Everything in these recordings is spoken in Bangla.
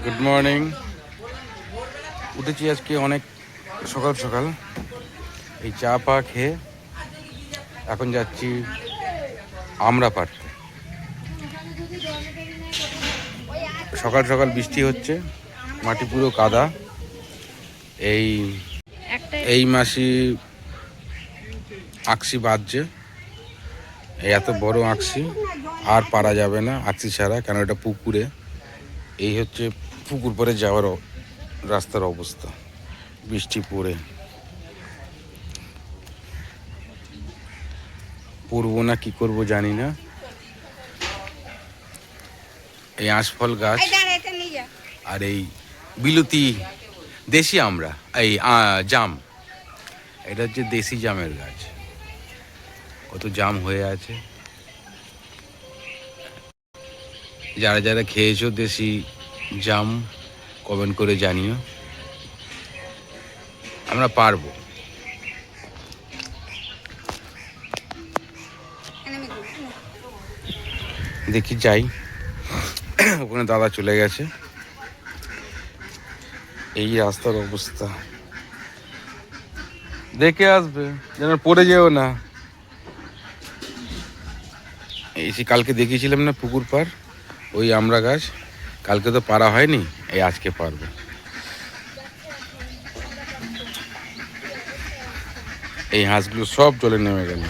Good morning. উঠেছি আজকে অনেক সকাল সকাল, এই চা পা খেয়ে এখন যাচ্ছি আমরা পাড়তে। সকাল সকাল বৃষ্টি হচ্ছে, মাটি পুরো কাদা। এই এই মাসি আকসি বাজছে, এত বড় আকসি আর পারা যাবে না আকসি ছাড়া, কেন এটা পুকুরে। এই হচ্ছে পুকুর পরে যাওয়ার রাস্তার অবস্থা, বৃষ্টি পড়ে। পড়বো না কি করব জানি না। এই আঁশফল গাছ আর এই বিলতি দেশি আমরা, এই জাম, এটা হচ্ছে দেশি জামের গাছ। কত জাম হয়ে আছে, যারা যারা খেয়েছো দেশি জাম কমেন্ট করে জানিও। আমরা পারবো। দেখি যাই, ওখানে দাদা চলে গেছে। এই রাস্তার অবস্থা দেখে আসবে, যেন পড়ে যেও না। এই কালকে দেখিয়েছিলাম না পুকুর পাড়, ওই আমরা গাছ, কালকে তো পারা হয়নি, এই আজকে পারবো। এই হাঁসগুলো সব জলে নেমে গেল।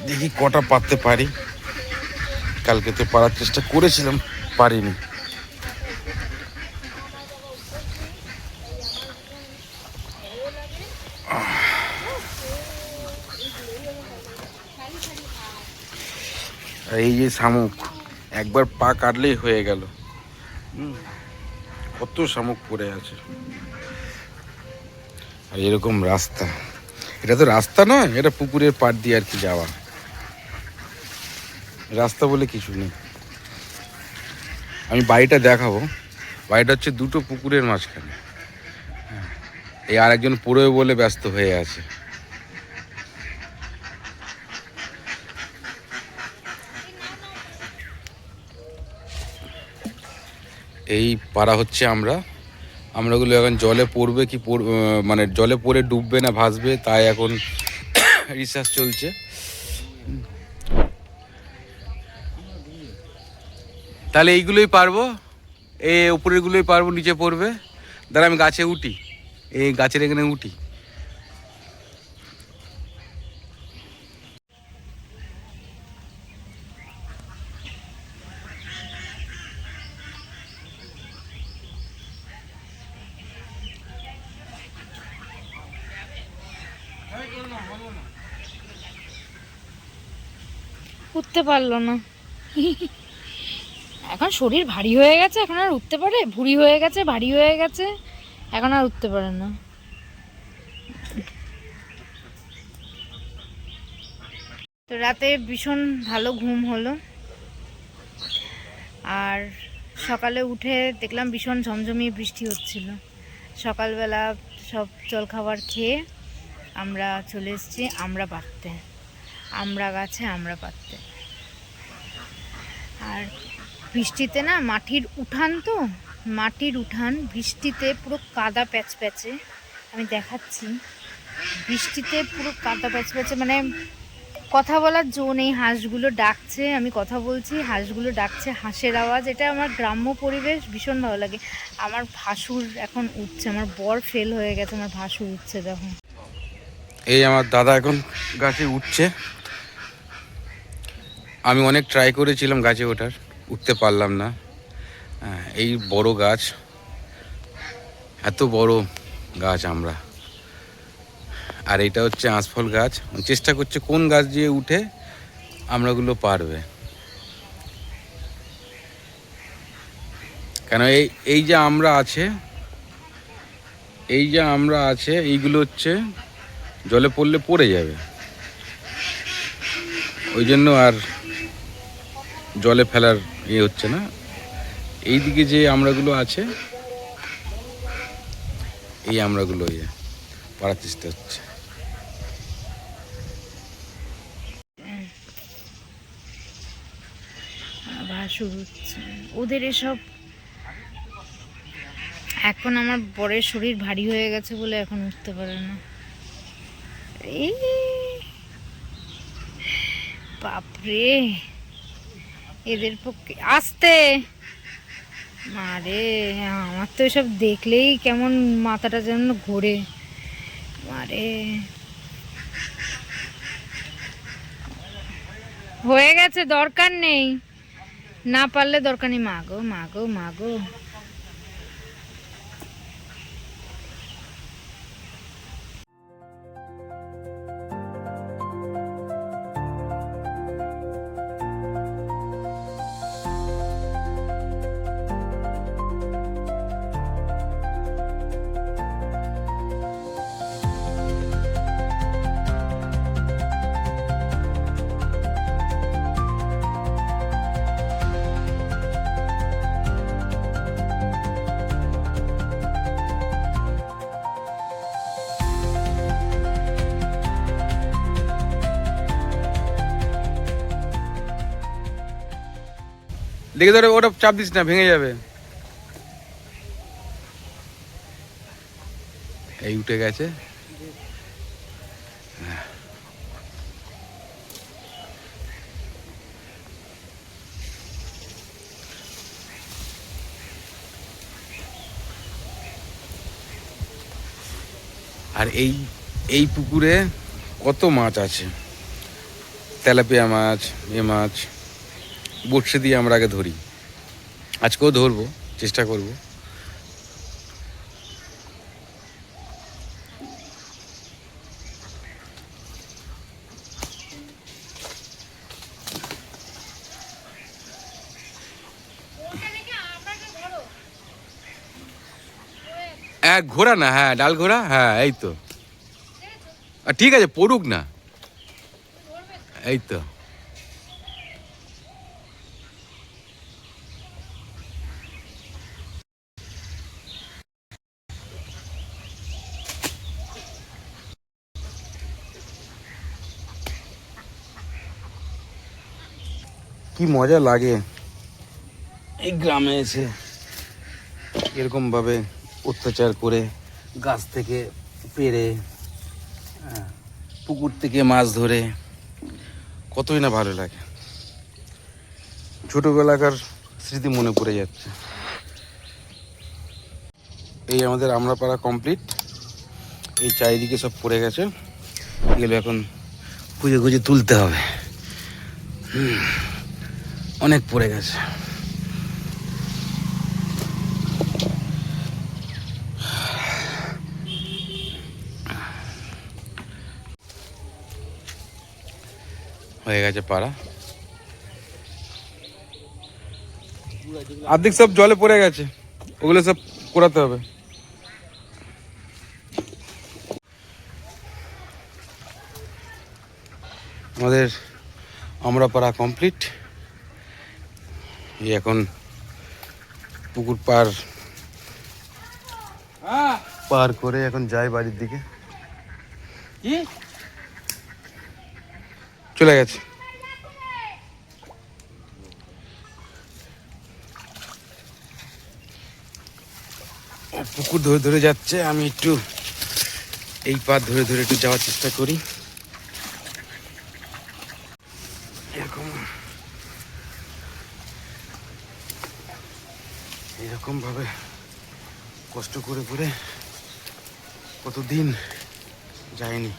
দেখি কটা পারতে পারি, কালকে তো পারার চেষ্টা করেছিলাম, পারিনি। এই যে শামুক, একবার পা কাটলেই হয়ে গেল। কত শামুক পড়ে আছে, আর এরকম রাস্তা। এটা তো রাস্তা নয়, এটা পুকুরের পাড় দিয়ে আর কি যাওয়া, রাস্তা বলে কিছু নেই। আমি বাড়িটা দেখাবো, বাড়িটা হচ্ছে দুটো পুকুরের মাঝখানে। এই আরেকজন পড়ে বলে ব্যস্ত হয়ে আছে। এই পাড়া হচ্ছে আমরাগুলো এখন জলে পড়বে কি মানে জলে পড়ে ডুববে না ভাসবে, তাই এখন রিসার্চ চলছে। তাহলে এইগুলোই পারবো, এই উপরেরগুলোই পারবো, নিচে পড়বে। দাঁড়া আমি গাছে উঠি, এই গাছের এখানে উঠি। উঠতে পারলো না। এখন শরীর ভারী হয়ে গেছে, এখন আর উঠতে পারে? ভুঁড়ি হয়ে গেছে, ভারী হয়ে গেছে, এখন আর উঠতে পারে না। তো রাতে ভীষণ ভালো ঘুম হলো, আর সকালে উঠে দেখলাম ভীষণ ঝমঝমিয়ে বৃষ্টি হচ্ছিল। সকালবেলা সব জলখাবার খেয়ে আমরা চলে এসেছি আমরা পাড়তে, আমরা গাছে আমরা পাড়তে। আর বৃষ্টিতে না, মাটির উঠান, তো মাটির উঠান, বৃষ্টিতে পুরো কাদা প্যাচ প্যাচে। আমি দেখাচ্ছি, বৃষ্টিতে পুরো কাদা প্যাচ প্যাচে, মানে কথা বলার জো নেই। হাঁসগুলো ডাকছে, আমি কথা বলছি, হাঁসগুলো ডাকছে, হাঁসের আওয়াজ। এটা আমার গ্রাম্য পরিবেশ, ভীষণ ভালো লাগে। আমার ভাসুর এখন উঠছে, আমার বর ফেল হয়ে গেছে, আমার ভাসুর উঠছে দেখো। এই আমার দাদা এখন গাছে উঠছে। আমি অনেক ট্রাই করেছিলাম গাছে ওঠার, উঠতে পারলাম না। এই বড় গাছ, এত বড় গাছ আমরা, আর এটা হচ্ছে আঁশফল গাছ। চেষ্টা করছে কোন গাছ দিয়ে উঠে আমরাগুলো পারবে। কেন এই যে আমরা আছে, এইগুলো হচ্ছে জলে পড়লে পড়ে যাবে, ওই জন্য আর জলে ফেলার হচ্ছে না। এইদিকে যে আমরাগুলো আছে, এই আমরাগুলো পাড়ার চেষ্টা হচ্ছে। শুরু হচ্ছে ওদের এসব। এখন আমার বরের শরীর ভারী হয়ে গেছে বলে এখন উঠতে পারে না। এই বাপরে, এদের পক্ষে আসতে মারে, আমার তো এসব দেখলেই কেমন মাথাটা যেন ঘোরে মারে। হয়ে গেছে, দরকার নেই, না পারলে দরকার নেই। মাগো মাগো মাগো, দেখে ধরে ওটা চাপ দিস না, ভেঙে যাবে। এই উঠে গেছে। আর এই এই পুকুরে কত মাছ আছে, তেলাপিয়া মাছ, এ মাছ বড়শি দিয়ে আমরা আগে ধরি। আজকেও ধরবো, চেষ্টা করব। ঘোড়া না, হ্যাঁ ডাল ঘোড়া, হ্যাঁ এই তো। ঠিক আছে, পড়ুক না, এই তো। কি মজা লাগে এই গ্রামে এসে, এরকম ভাবে অত্যাচার করে গাছ থেকে পেড়ে, পুকুর থেকে মাছ ধরে, কতই না ভালো লাগে। ছোটবেলাকার স্মৃতি মনে পড়ে যাচ্ছে। এই আমাদের আমরাপাড়া কমপ্লিট। এই চারিদিকে সব পড়ে গেছে, এগুলো এখন খুঁজে খুঁজে তুলতে হবে। অনেক পড়ে গেছে। হয়ে গেছে পাড়া, অর্ধেক সব জলে পড়ে গেছে, ওগুলো সব কোরাতে হবে। আমাদের আমরাপাড়া কমপ্লিট। এই এখন পুকুর পার করে এখন যাই বাড়ির দিকে। চলে গেছে। পুকুর ধরে ধরে যাচ্ছে, আমি একটু এই পার ধরে ধরে একটু যাওয়ার চেষ্টা করি। এরকম ভাবে কষ্ট করে করে কতদিন যায়নি।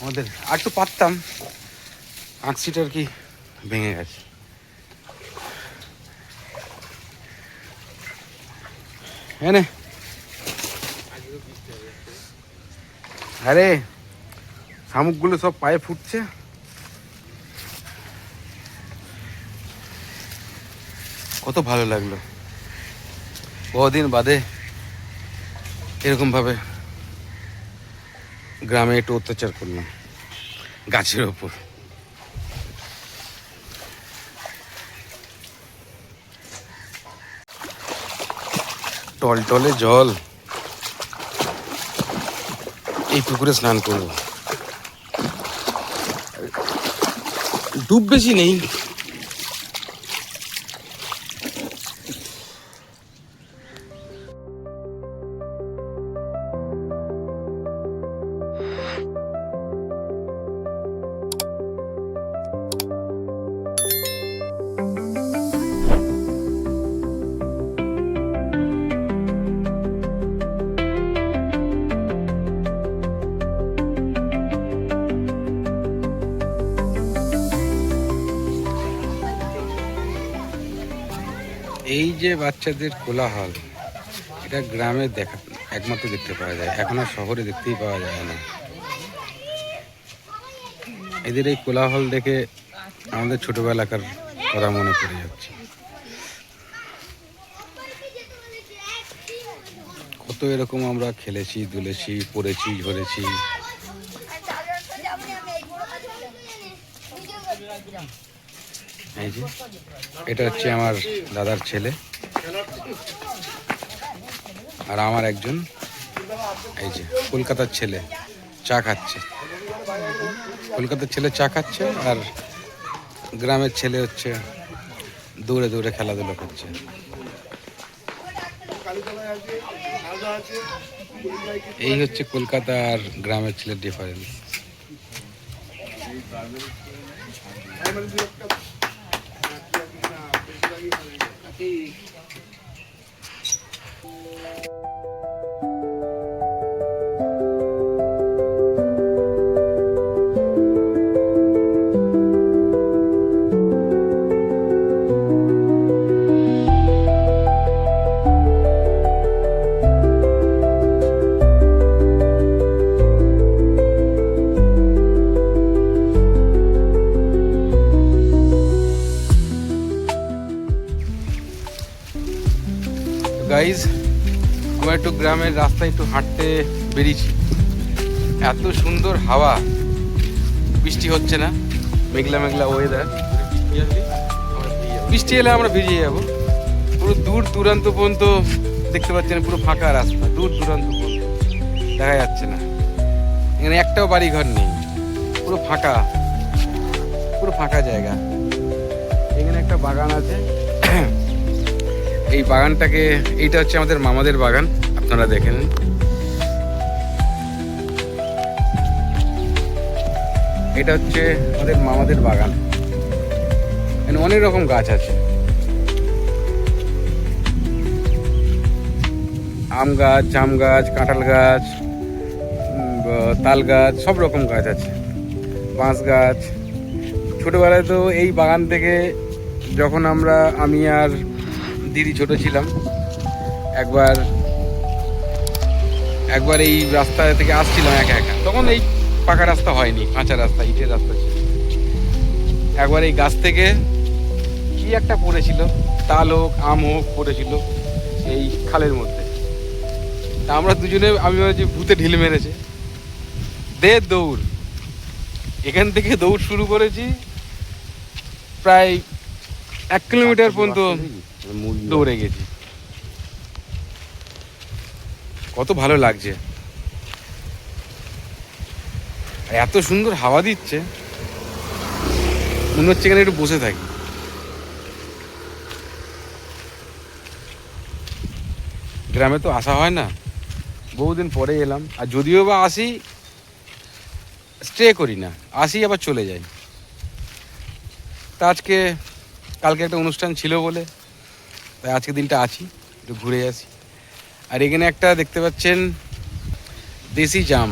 আমাদের আর একটু পারতাম, আঁকছিটা আর কি ভেঙে গেছে। হ্যাঁ, আরে শামুকগুলো সব পায়ে ফুটছে। কত ভালো লাগলো, বহুদিন বাদে এরকম ভাবে গ্রামে একটু অত্যাচার করলাম গাছের ওপর। টলটলে জল, এই পুকুরে স্নান করবো। ডুব বেশি নেই। এই যে বাচ্চাদের কোলাহল, এটা গ্রামে দেখা একমাত্র দেখতে পাওয়া যায়, এখন আর শহরে দেখতেই পাওয়া যায় না। এদের এই কোলাহল দেখে আমাদের ছোটবেলাকার কথা মনে পড়ে যাচ্ছে। কত এরকম আমরা খেলেছি, দুলেছি, পড়েছি, ঝরেছি। এই যে এটা হচ্ছে আমার দাদার ছেলে, আর আমার একজন এই যে কলকাতার ছেলে চা খাচ্ছে। কলকাতার ছেলে চা খাচ্ছে, আর গ্রামের ছেলে হচ্ছে দৌড়ে দৌড়ে খেলাধুলো করছে। এই হচ্ছে কলকাতা আর গ্রামের ছেলের ডিফারেন্স। গাইজ, আমরা একটু গ্রামের রাস্তায় একটু হাঁটতে বেরিয়েছি। এত সুন্দর হাওয়া, বৃষ্টি হচ্ছে না, মেঘলা মেঘলা ওয়েদার। বৃষ্টি এলে আমরা ভিজে যাব। পুরো দূর দূরান্ত পর্যন্ত দেখতে পাচ্ছেন, পুরো ফাঁকা রাস্তা, দূর দূরান্ত পর্যন্ত দেখা যাচ্ছে না। এখানে একটাও বাড়ি ঘর নেই, পুরো ফাঁকা, পুরো ফাঁকা জায়গা। এখানে একটা বাগান আছে, এই বাগানটাকে, এইটা হচ্ছে আমাদের মামাদের বাগান, আপনারা দেখেন। এটা হচ্ছে আমাদের মামাদের বাগান। এখানে অনেক রকম গাছ আছে, আম গাছ, জাম গাছ, কাঁঠাল গাছ, তাল গাছ, সব রকম গাছ আছে, বাঁশ গাছ। ছোটবেলায় তো এই বাগান থেকে, যখন আমি আর দিদি ছোট ছিলাম, একবার এই রাস্তা থেকে আসছিলাম একা একা। তখন এই পাকা রাস্তা হয়নি, কাঁচা রাস্তা, ইটের রাস্তা ছিল। একবার এই গাছ থেকে কি একটা পড়েছিল, তাল হোক আম হোক পড়েছিল এই খালের মধ্যে। তা আমরা দুজনে, আমি ভাবছি ভূতে ঢিল মেরেছে, দে দৌড়। এখান থেকে দৌড় শুরু করেছি, প্রায় 1 কিলোমিটার পর্যন্ত দৌড়ে গেছি। কত ভালো লাগছে, এত সুন্দর হাওয়া দিচ্ছে, মনে হচ্ছে এখানে একটু বসে থাকি। গ্রামে তো আসা হয় না, বহুদিন পরে এলাম। আর যদিও বা আসি, স্টে করি না, আসি আবার চলে যাই। তা কালকে একটা অনুষ্ঠান ছিল বলে তাই আজকে দিনটা আছি, একটু ঘুরে আসি। আর এখানে একটা দেখতে পাচ্ছেন দেশি জাম,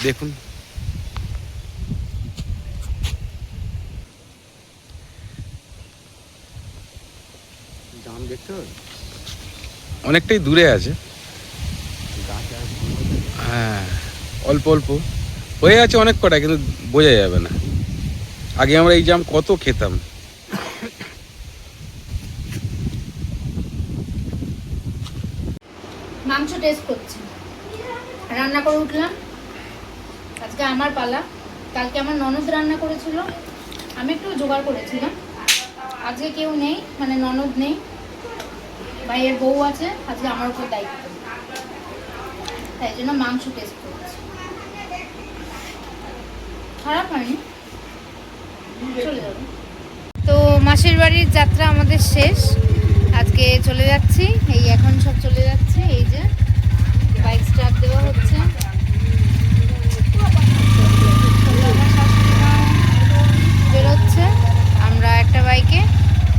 দেখুন। জাম দেখতে অনেকটাই দূরে আছে, হ্যাঁ, অল্প অল্প হয়ে আছে, অনেক কটা, কিন্তু বোঝা যাবে না। আগে আমরা এই জাম কত খেতাম। মাংস টেস্ট করছি, রান্না করে উঠলাম। আজকে আমার পালা, কালকে আমার ননদ রান্না করেছিল, আমি একটু জোগাড় করেছিলাম। আজকে কেউ নেই, মানে ননদ নেই, ভাইয়ের বউ আছে, আজকে আমার উপর দায়িত্ব, তাই জন্য মাংস টেস্ট করছি। খারাপ হয়নি, চলে যাবে। তো মাসির বাড়ির যাত্রা আমাদের শেষ, আজকে চলে যাচ্ছি। এই এখন সব চলে যাচ্ছে, এই যে বাইক স্টার্ট দেওয়া হচ্ছে। বেরোচ্ছে, আমরা একটা বাইকে,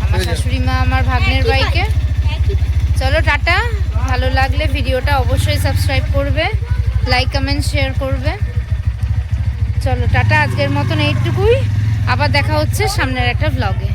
আমার শাশুড়ি মা আমার ভাগ্নের বাইকে। চলো টাটা। ভালো লাগলে ভিডিওটা অবশ্যই সাবস্ক্রাইব করবে, লাইক কমেন্ট শেয়ার করবে। চলো টাটা, আজকের মতন এইটুকুই। আবার দেখা হচ্ছে সামনের একটা ভ্লগে।